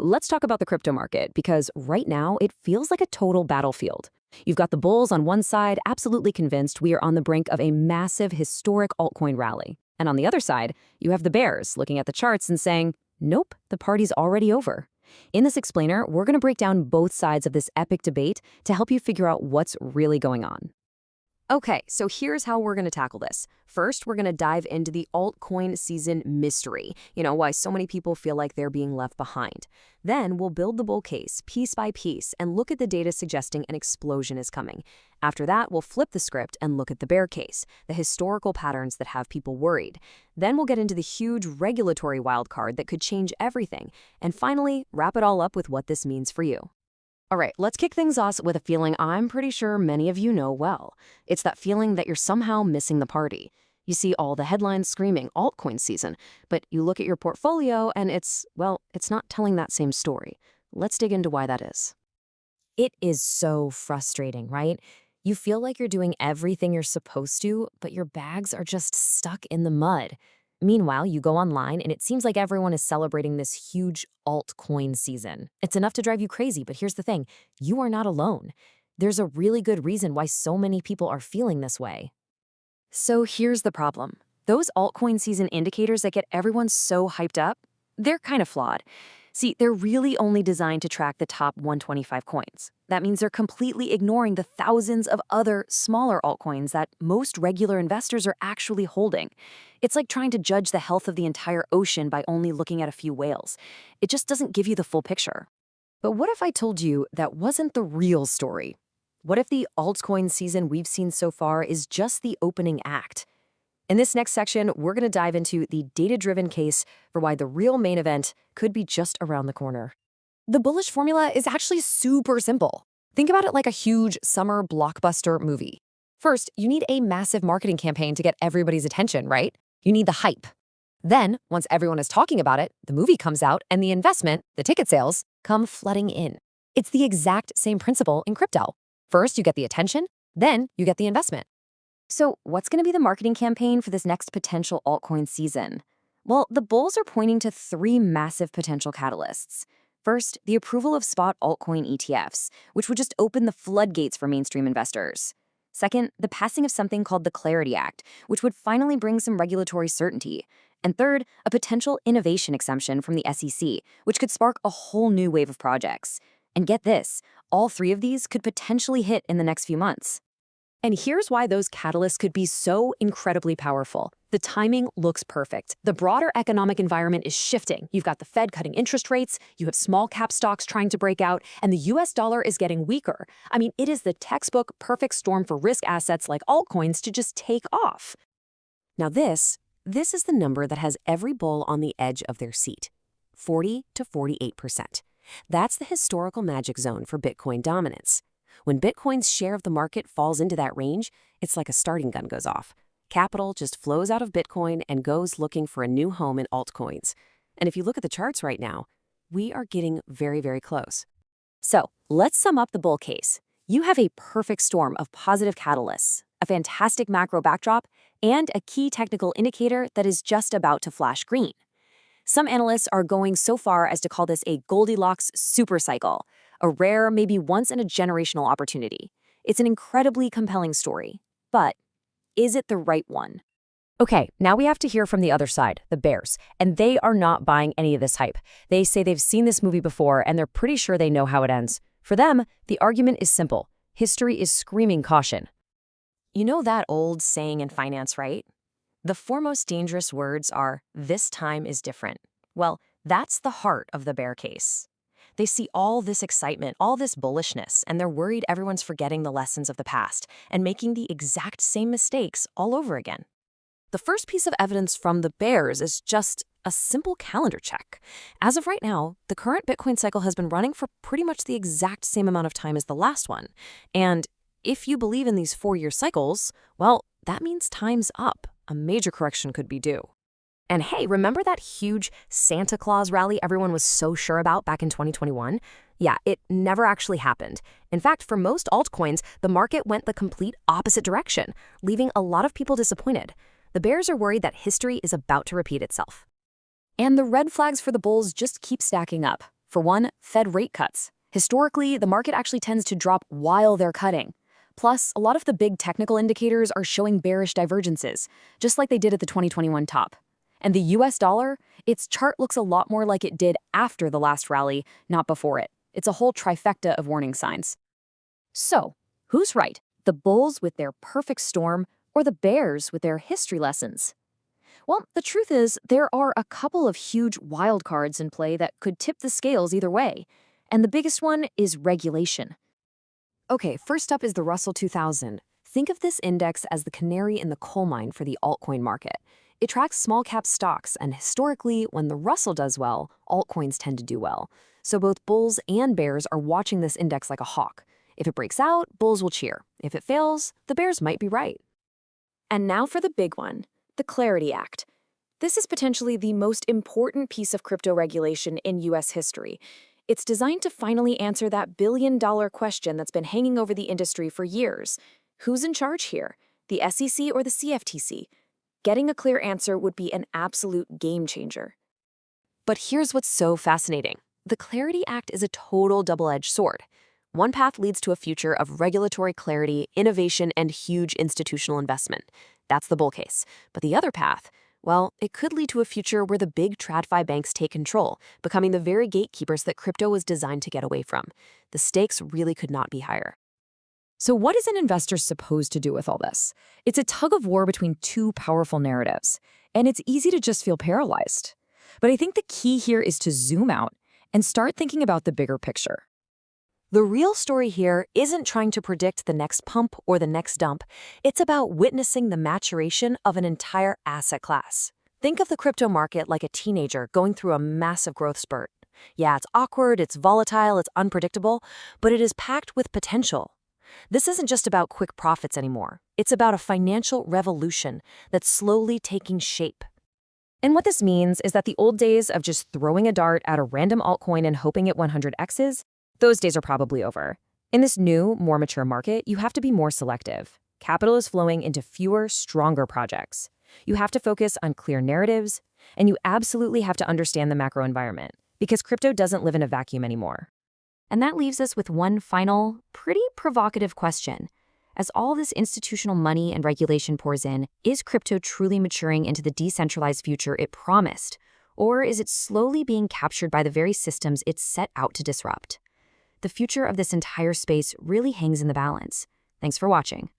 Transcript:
let's talk about the crypto market, because right now it feels like a total battlefield. You've got the bulls on one side, absolutely convinced we are on the brink of a massive historic altcoin rally. And on the other side, you have the bears looking at the charts and saying, nope, the party's already over. In this explainer, we're going to break down both sides of this epic debate to help you figure out what's really going on. Okay, so here's how we're going to tackle this. First, we're going to dive into the altcoin season mystery, why so many people feel like they're being left behind. Then we'll build the bull case piece by piece and look at the data suggesting an explosion is coming. After that, we'll flip the script and look at the bear case, the historical patterns that have people worried. Then we'll get into the huge regulatory wildcard that could change everything. And finally, wrap it all up with what this means for you. All right, let's kick things off with a feeling I'm pretty sure many of you know well. It's that feeling that you're somehow missing the party. You see all the headlines screaming altcoin season, but you look at your portfolio and it's not telling that same story. Let's dig into why that is. It is so frustrating, right? You feel like you're doing everything you're supposed to, but your bags are just stuck in the mud. Meanwhile, you go online and it seems like everyone is celebrating this huge altcoin season. It's enough to drive you crazy, but here's the thing. You are not alone. There's a really good reason why so many people are feeling this way. So here's the problem. Those altcoin season indicators that get everyone so hyped up, they're kind of flawed. See, they're really only designed to track the top 125 coins. That means they're completely ignoring the thousands of other smaller altcoins that most regular investors are actually holding. It's like trying to judge the health of the entire ocean by only looking at a few whales. It just doesn't give you the full picture. But what if I told you that wasn't the real story? What if the altcoin season we've seen so far is just the opening act? In this next section, we're going to dive into the data-driven case for why the real main event could be just around the corner. The bullish formula is actually super simple. Think about it like a huge summer blockbuster movie. First, you need a massive marketing campaign to get everybody's attention, right? You need the hype. Then, once everyone is talking about it, the movie comes out and the investment, the ticket sales, come flooding in. It's the exact same principle in crypto. First, you get the attention, then you get the investment. So what's going to be the marketing campaign for this next potential altcoin season? Well, the bulls are pointing to three massive potential catalysts. First, the approval of spot altcoin ETFs, which would just open the floodgates for mainstream investors. Second, the passing of something called the Clarity Act, which would finally bring some regulatory certainty. And third, a potential innovation exemption from the SEC, which could spark a whole new wave of projects. And get this, all three of these could potentially hit in the next few months. And here's why those catalysts could be so incredibly powerful. The timing looks perfect. The broader economic environment is shifting. You've got the Fed cutting interest rates, you have small cap stocks trying to break out, and the US dollar is getting weaker. I mean, it is the textbook perfect storm for risk assets like altcoins to just take off. Now this is the number that has every bull on the edge of their seat. 40 to 48%. That's the historical magic zone for Bitcoin dominance. When Bitcoin's share of the market falls into that range, it's like a starting gun goes off. Capital just flows out of Bitcoin and goes looking for a new home in altcoins. And if you look at the charts right now, we are getting very, very close. So let's sum up the bull case. You have a perfect storm of positive catalysts, a fantastic macro backdrop, and a key technical indicator that is just about to flash green. Some analysts are going so far as to call this a Goldilocks supercycle, a rare, maybe once-in-a-generational opportunity. It's an incredibly compelling story, but is it the right one? Okay, now we have to hear from the other side, the bears, and they are not buying any of this hype. They say they've seen this movie before, and they're pretty sure they know how it ends. For them, the argument is simple. History is screaming caution. You know that old saying in finance, right? The four most dangerous words are, "This time is different." Well, that's the heart of the bear case. They see all this excitement, all this bullishness, and they're worried everyone's forgetting the lessons of the past and making the exact same mistakes all over again. The first piece of evidence from the bears is just a simple calendar check. As of right now, the current Bitcoin cycle has been running for pretty much the exact same amount of time as the last one. And if you believe in these 4-year cycles, well, that means time's up. A major correction could be due. And hey, remember that huge Santa Claus rally everyone was so sure about back in 2021? Yeah, it never actually happened. In fact, for most altcoins, the market went the complete opposite direction, leaving a lot of people disappointed. The bears are worried that history is about to repeat itself. And the red flags for the bulls just keep stacking up. For one, Fed rate cuts. Historically, the market actually tends to drop while they're cutting. Plus, a lot of the big technical indicators are showing bearish divergences, just like they did at the 2021 top. And the US dollar, its chart looks a lot more like it did after the last rally, not before it. It's a whole trifecta of warning signs. So, who's right? The bulls with their perfect storm or the bears with their history lessons? Well, the truth is, there are a couple of huge wild cards in play that could tip the scales either way. And the biggest one is regulation. Okay, first up is the Russell 2000. Think of this index as the canary in the coal mine for the altcoin market. It tracks small-cap stocks, and historically, when the Russell does well, altcoins tend to do well. So both bulls and bears are watching this index like a hawk. If it breaks out, bulls will cheer. If it fails, the bears might be right. And now for the big one, the Clarity Act. This is potentially the most important piece of crypto regulation in US history. It's designed to finally answer that billion-dollar question that's been hanging over the industry for years. Who's in charge here? The SEC or the CFTC? Getting a clear answer would be an absolute game changer. But here's what's so fascinating. The Clarity Act is a total double-edged sword. One path leads to a future of regulatory clarity, innovation, and huge institutional investment. That's the bull case. But the other path, well, it could lead to a future where the big TradFi banks take control, becoming the very gatekeepers that crypto was designed to get away from. The stakes really could not be higher. So what is an investor supposed to do with all this? It's a tug of war between two powerful narratives, and it's easy to just feel paralyzed. But I think the key here is to zoom out and start thinking about the bigger picture. The real story here isn't trying to predict the next pump or the next dump. It's about witnessing the maturation of an entire asset class. Think of the crypto market like a teenager going through a massive growth spurt. Yeah, it's awkward, it's volatile, it's unpredictable, but it is packed with potential. This isn't just about quick profits anymore. It's about a financial revolution that's slowly taking shape. And what this means is that the old days of just throwing a dart at a random altcoin and hoping it 100x's, those days are probably over. In this new, more mature market, you have to be more selective. Capital is flowing into fewer, stronger projects. You have to focus on clear narratives, and you absolutely have to understand the macro environment, because crypto doesn't live in a vacuum anymore. And that leaves us with one final, pretty provocative question. As all this institutional money and regulation pours in, is crypto truly maturing into the decentralized future it promised? Or is it slowly being captured by the very systems it's set out to disrupt? The future of this entire space really hangs in the balance. Thanks for watching.